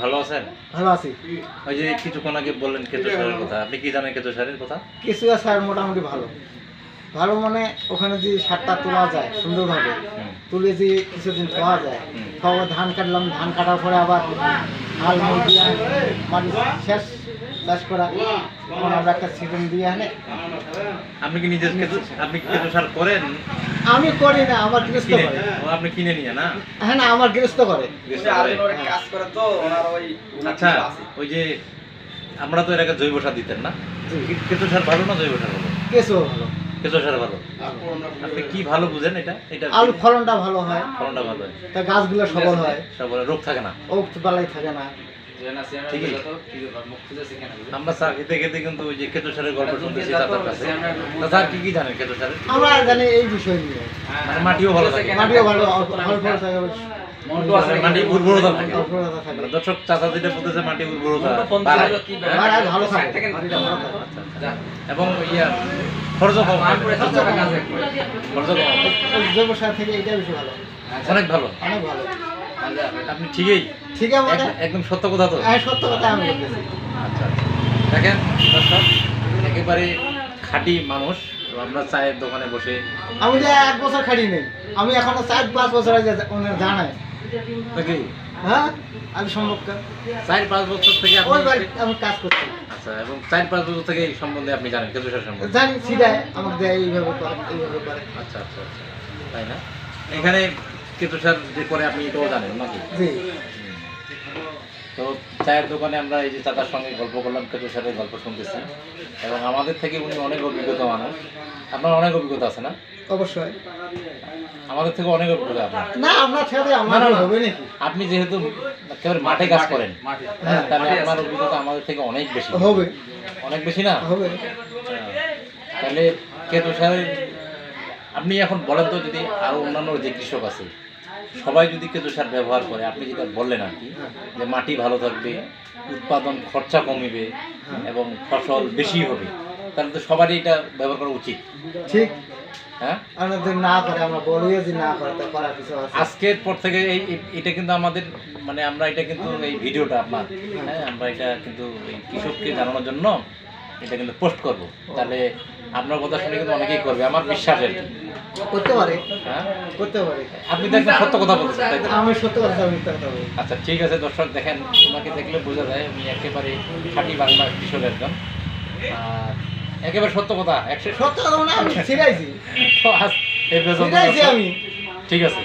ভালো আছেন? ভালো আছি। ওই যে কিছুক্ষণ আগে বললেন কেঁচো সারের কথা, আপনি কি জানেন কেঁচো সারের কথা? কেঁচুয়া সার মোটামুটি ভালো। ভালো মানে ওখানে যে সারটা তোলা যায় সুন্দরভাবে, তুলে যে কিছুদিন খাওয়া যায়, খাওয়া ধান কাটলাম, ধান কাটার পরে আবার হাল মুল দিয়ে মাটি শেষ চাষ করা, তখন আমরা একটা সিজন দিয়ে আনে। আপনি কি নিজে আপনি কেঁচো সার করেন? আমি করি না, আমার গৃহস্থ কিনে? করে। ও, আপনি কিনে নিয়ে না? হ্যাঁ না, আমার গৃহস্থ করে। কাজ করে তো ওনার ওই আচ্ছা, ওই যে আমরা তো এর আগে জৈব সার দিতেন না? কেঁচো সার ভালো না জৈব সার ভালো? কেঁচো ভালো। কেঁচো সার ভালো। আপনি কি ভালো বুঝেন এটা? এটা আলু ফলনটা ভালো হয়, ফলনটা ভালো হয়, তা গাছগুলো সবল হয়, সবল রোগ থাকে না। ওক বালাই থাকে না। ঠিকই। আমরা চা খেতে খেতে কিন্তু ওই যে কেঁচো সারের গল্প শুনতেছি চাচার কাছে। চাচা আর কি কি জানেন কেঁচো সারের? আমরা জানি এই বিষয় নিয়ে, মানে মাটিও ভালো থাকে, মাটিও ভালো, ফল ফল থাকে, মাটি উর্বরতা থাকে। উর্বরতা থাকে। মানে দর্শক চাচা যেটা বলতেছে মাটি উর্বরতা আর ভালো থাকে, মাটিটা ভালো থাকে। এবং ইয়া খরচ কম, খরচ কম হবে। জৈব সার থেকে এটা বেশি ভালো, অনেক ভালো, অনেক ভালো। আপনি ঠিকই, ঠিক আছে, একদম সত্য কথা তো। হ্যাঁ সত্য কথা আমি বলতেছি। আচ্ছা, দেখেন দর্শক, একেবারে খাঁটি মানুষ। আমরা চায়ের দোকানে বসে আমি যে 1 বছর খাটি নেই, আমি এখনো 4-5 বছর আগে ওনার জানাই। নাকি হ্যাঁ, আমি সম্পর্কে 4-5 বছর থেকে ওই আপনি, বাড়ি আমি কাজ করছি। আচ্ছা, এবং 4-5 বছর থেকে এই সম্বন্ধে আপনি জানেন কেঁচো সার সম্বন্ধে? জানি সিধায় আমাকে দেয়, এইভাবে করে, এইভাবে করে। আচ্ছা আচ্ছা আচ্ছা, তাই না? এখানে কেঁচো সার যে করে আপনি এটাও জানেন নাকি? জি। তো চায়ের দোকানে আমরা এই যে চাচার সঙ্গে গল্প করলাম, কেঁচো সারের গল্প শুনতেছি, এবং আমাদের থেকে উনি অনেক অভিজ্ঞতা মানুষ। আপনার অনেক অভিজ্ঞতা আছে না? অবশ্যই। আমাদের থেকে অনেক অভিজ্ঞতা আপনার। না, আপনার ছেড়ে আমার না, না, না। হবে নাকি? আপনি যেহেতু একেবারে মাঠে কাজ করেন, হ্যাঁ, তাহলে আপনার অভিজ্ঞতা আমাদের থেকে অনেক বেশি। হবে, অনেক বেশি না? হবে। তাহলে কেঁচো সারের আপনি এখন বলেন তো, যদি আরো অন্যান্য যে কৃষক আছে সবাই যদি কেঁচো সার ব্যবহার করে, আপনি যেটা বললেন আর কি, যে মাটি ভালো থাকবে, উৎপাদন খরচা কমিবে এবং ফসল বেশি হবে, তাহলে তো সবারই এটা ব্যবহার করা উচিত। ঠিক। হ্যাঁ, আমরা যদি না করে, আমরা বলিও যে না করে, তা করার কিছু আছে? আজকের পর থেকে এটা কিন্তু আমাদের, মানে আমরা এটা কিন্তু এই ভিডিওটা আপনার, হ্যাঁ, আমরা এটা কিন্তু এই কৃষককে জানানোর জন্য এটা কিন্তু পোস্ট করব। তাহলে আপনার কথা শুনে কিন্তু অনেকেই করবে, আমার বিশ্বাস আর কি। করতে পারে, হ্যাঁ, করতে পারে। আপনি তো একদম সত্য কথা বলছেন, তাই তো? আমি সত্য কথা, আমি মিথ্যা কথা বলি। আচ্ছা, ঠিক আছে দর্শক, দেখেন ওনাকে দেখলে বোঝা যায় উনি একেবারে খাঁটি বাংলা কৃষক একজন, আর একেবারে সত্য কথা 100। সত্য কথা মানে আমি ছিড়াইছি, তো আজ এই পর্যন্ত ছিড়াইছি দর্শক। আমি। ঠিক আছে।